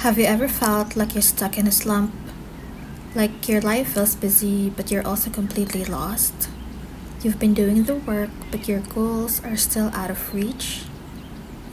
Have you ever felt like you're stuck in a slump? Like your life feels busy, but you're also completely lost? You've been doing the work, but your goals are still out of reach?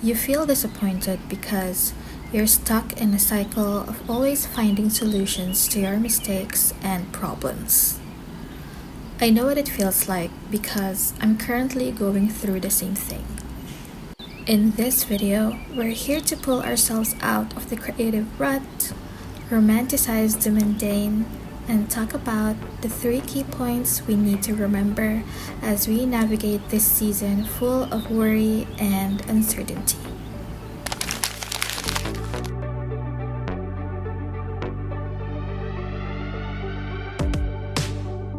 You feel disappointed because you're stuck in a cycle of always finding solutions to your mistakes and problems. I know what it feels like because I'm currently going through the same thing. In this video, we're here to pull ourselves out of the creative rut, romanticize the mundane, and talk about the 3 key points we need to remember as we navigate this season full of worry and uncertainty.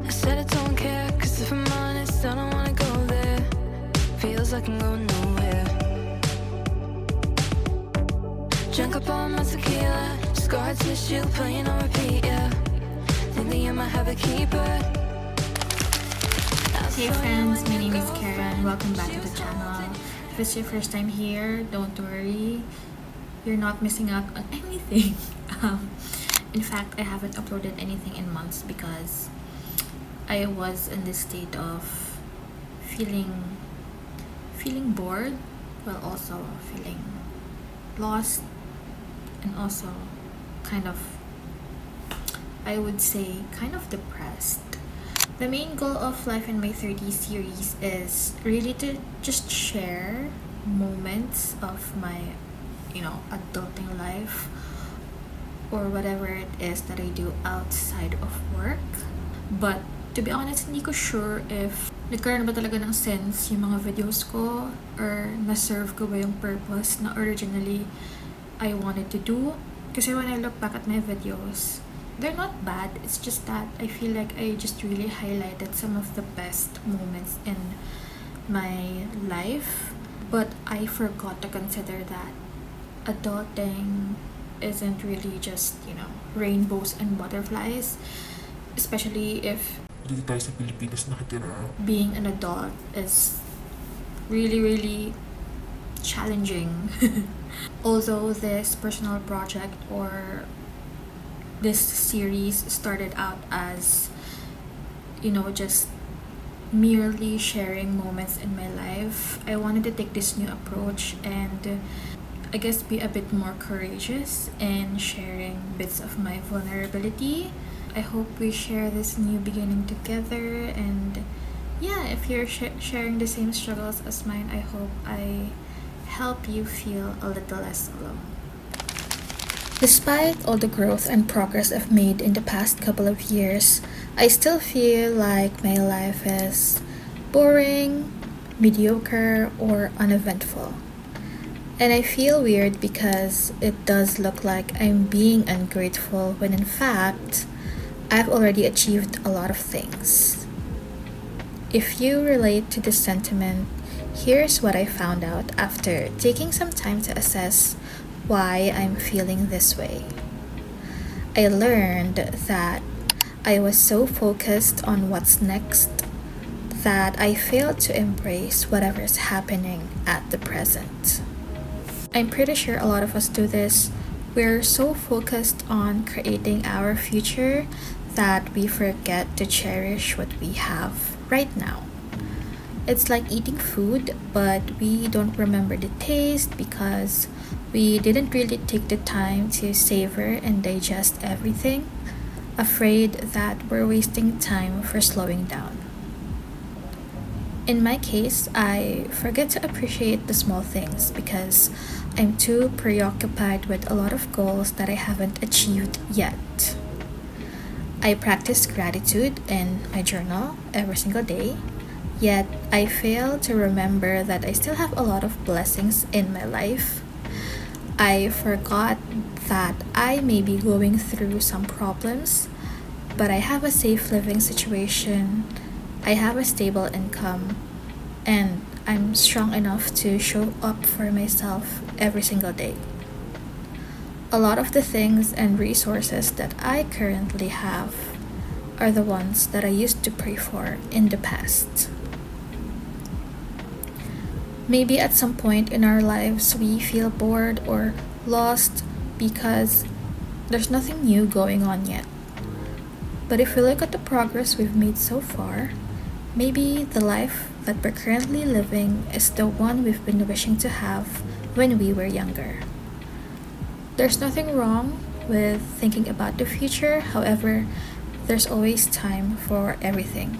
I said I don't care, cause if I'm honest, I don't wanna go there. Feels like I'm going nowhere. Drunk up all my tequila, scarred tissue playing on repeat, yeah. Think that you're my habit keeper. Hey friends, my name is Karen. Welcome back to the channel. If it's your first time here, don't worry. You're not missing out on anything. In fact, I haven't uploaded anything in months because I was in this state of feeling bored, while also feeling lost, and also I would say kind of depressed. The main goal of Life in My 30s series is really to just share moments of my, adulting life or whatever it is that I do outside of work. But to be honest, hindi ko sure if nagkaroon ba talaga ng sense yung mga videos ko or na-serve ko ba yung purpose na originally I wanted to do. Kasi when I look back at my videos, they're not bad. It's just that I feel like I just really highlighted some of the best moments in my life. But I forgot to consider that adulting isn't really just, rainbows and butterflies. Especially if dito tayo sa Pilipinas nakatira. being an adult is really, really challenging. Although this personal project or this series started out as, just merely sharing moments in my life, I wanted to take this new approach and I guess be a bit more courageous in sharing bits of my vulnerability. I hope we share this new beginning together, and yeah, if you're sharing the same struggles as mine, I hope I help you feel a little less alone. Despite all the growth and progress I've made in the past couple of years, I still feel like my life is boring, mediocre, or uneventful. And I feel weird because it does look like I'm being ungrateful when in fact, I've already achieved a lot of things. If you relate to this sentiment, here's what I found out after taking some time to assess why I'm feeling this way. I learned that I was so focused on what's next that I failed to embrace whatever's happening at the present. I'm pretty sure a lot of us do this. We're so focused on creating our future that we forget to cherish what we have right now. It's like eating food, but we don't remember the taste because we didn't really take the time to savor and digest everything, afraid that we're wasting time for slowing down. In my case, I forget to appreciate the small things because I'm too preoccupied with a lot of goals that I haven't achieved yet. I practice gratitude in my journal every single day, yet I fail to remember that I still have a lot of blessings in my life. I forgot that I may be going through some problems, but I have a safe living situation, I have a stable income, and I'm strong enough to show up for myself every single day. A lot of the things and resources that I currently have are the ones that I used to pray for in the past. Maybe at some point in our lives we feel bored or lost because there's nothing new going on yet. But if we look at the progress we've made so far, maybe the life that we're currently living is the one we've been wishing to have when we were younger. There's nothing wrong with thinking about the future, however, there's always time for everything.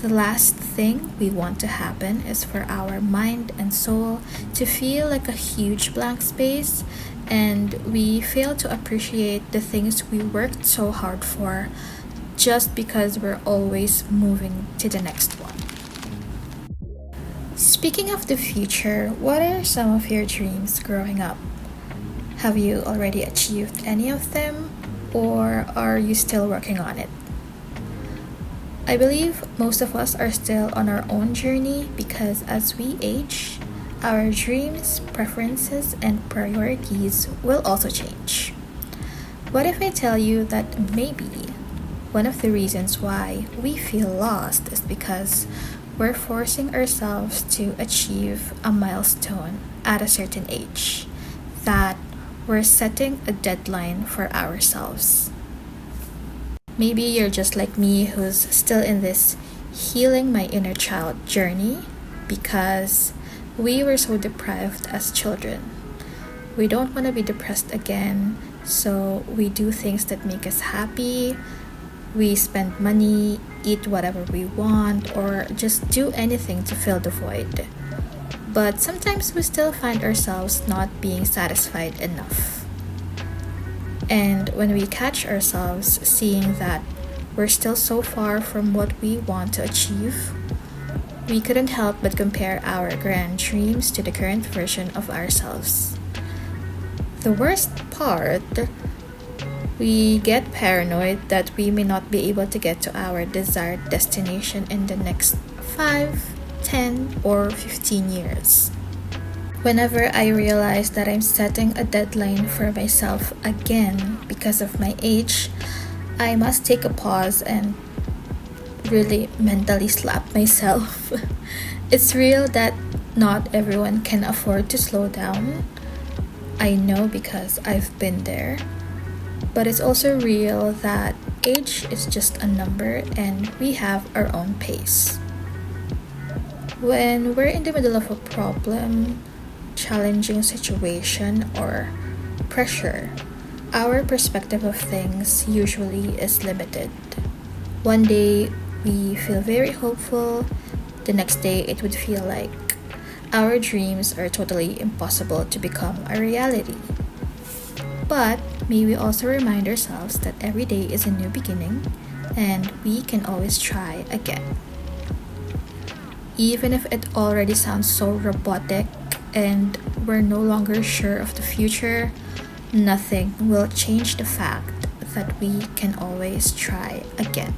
The last thing we want to happen is for our mind and soul to feel like a huge blank space and we fail to appreciate the things we worked so hard for just because we're always moving to the next one. Speaking of the future, what are some of your dreams growing up? Have you already achieved any of them, or are you still working on it? I believe most of us are still on our own journey because as we age, our dreams, preferences, and priorities will also change. What if I tell you that maybe one of the reasons why we feel lost is because we're forcing ourselves to achieve a milestone at a certain age, that we're setting a deadline for ourselves. Maybe you're just like me who's still in this healing my inner child journey because we were so deprived as children. We don't want to be depressed again, so we do things that make us happy. We spend money, eat whatever we want, or just do anything to fill the void. But sometimes we still find ourselves not being satisfied enough. And when we catch ourselves seeing that we're still so far from what we want to achieve, we couldn't help but compare our grand dreams to the current version of ourselves. The worst part, we get paranoid that we may not be able to get to our desired destination in the next 5, 10, or 15 years. Whenever I realize that I'm setting a deadline for myself again because of my age, I must take a pause and really mentally slap myself. It's real that not everyone can afford to slow down. I know because I've been there. But it's also real that age is just a number and we have our own pace. When we're in the middle of a problem, challenging situation, or pressure, our perspective of things usually is limited. One day, we feel very hopeful. The next day, it would feel like our dreams are totally impossible to become a reality. But may we also remind ourselves that every day is a new beginning and we can always try again. Even if it already sounds so robotic and we're no longer sure of the future, nothing will change the fact that we can always try again.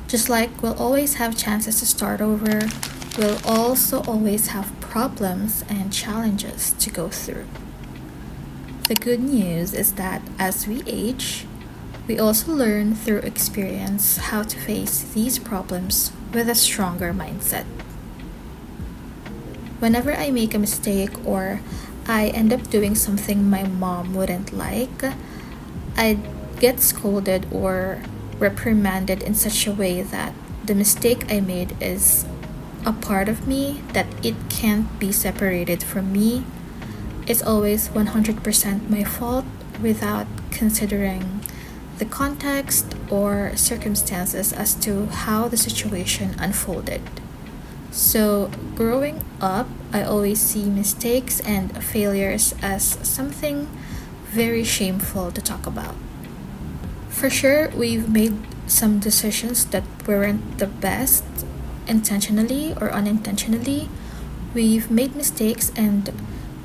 Just like we'll always have chances to start over, we'll also always have problems and challenges to go through. The good news is that as we age, we also learn through experience how to face these problems with a stronger mindset. Whenever I make a mistake or I end up doing something my mom wouldn't like, I'd get scolded or reprimanded in such a way that the mistake I made is a part of me, that it can't be separated from me. It's always 100% my fault without considering the context or circumstances as to how the situation unfolded. So, growing up, I always see mistakes and failures as something very shameful to talk about. For sure, we've made some decisions that weren't the best, intentionally or unintentionally. We've made mistakes, and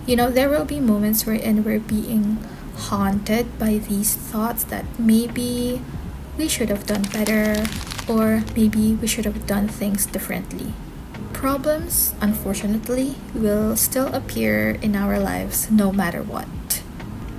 there will be moments wherein we're being haunted by these thoughts that maybe we should have done better, or maybe we should have done things differently. Problems, unfortunately, will still appear in our lives no matter what.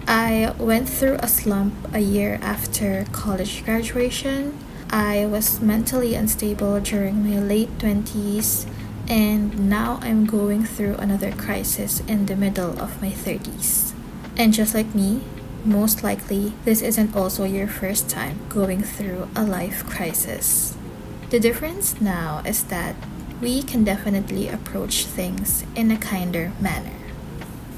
I went through a slump a year after college graduation. I was mentally unstable during my late 20s, and now I'm going through another crisis in the middle of my 30s. And just like me, most likely this isn't also your first time going through a life crisis. The difference now is that we can definitely approach things in a kinder manner.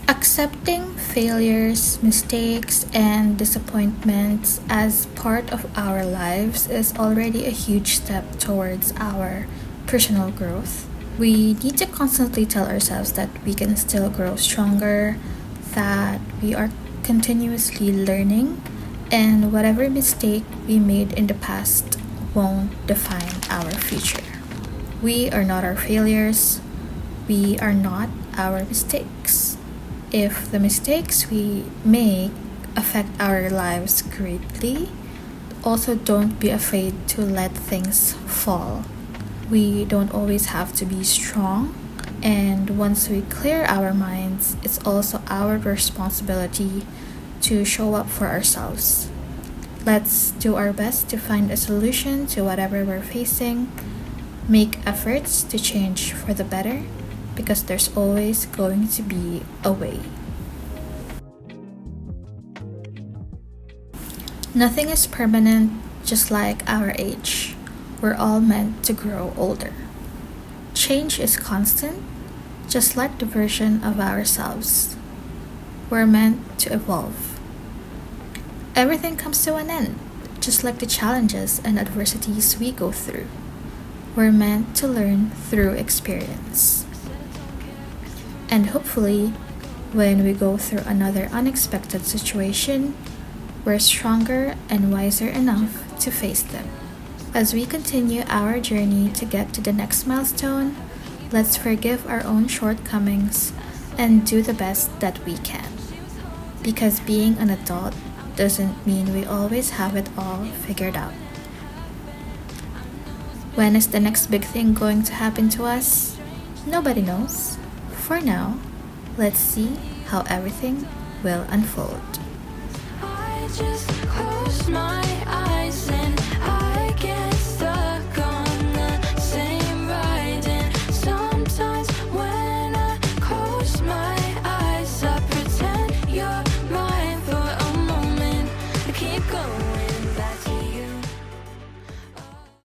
Accepting failures, mistakes, and disappointments as part of our lives is already a huge step towards our personal growth. We need to constantly tell ourselves that we can still grow stronger, that we are continuously learning, and whatever mistake we made in the past won't define our future. We are not our failures, we are not our mistakes. If the mistakes we make affect our lives greatly, also don't be afraid to let things fall. We don't always have to be strong, and once we clear our minds, it's also our responsibility to show up for ourselves. Let's do our best to find a solution to whatever we're facing, make efforts to change for the better, because there's always going to be a way. Nothing is permanent, just like our age. We're all meant to grow older. Change is constant, just like the version of ourselves. We're meant to evolve. Everything comes to an end, just like the challenges and adversities we go through. We're meant to learn through experience. And hopefully, when we go through another unexpected situation, we're stronger and wiser enough to face them. As we continue our journey to get to the next milestone, let's forgive our own shortcomings and do the best that we can. Because being an adult doesn't mean we always have it all figured out. When is the next big thing going to happen to us? Nobody knows. For now, let's see how everything will unfold. I just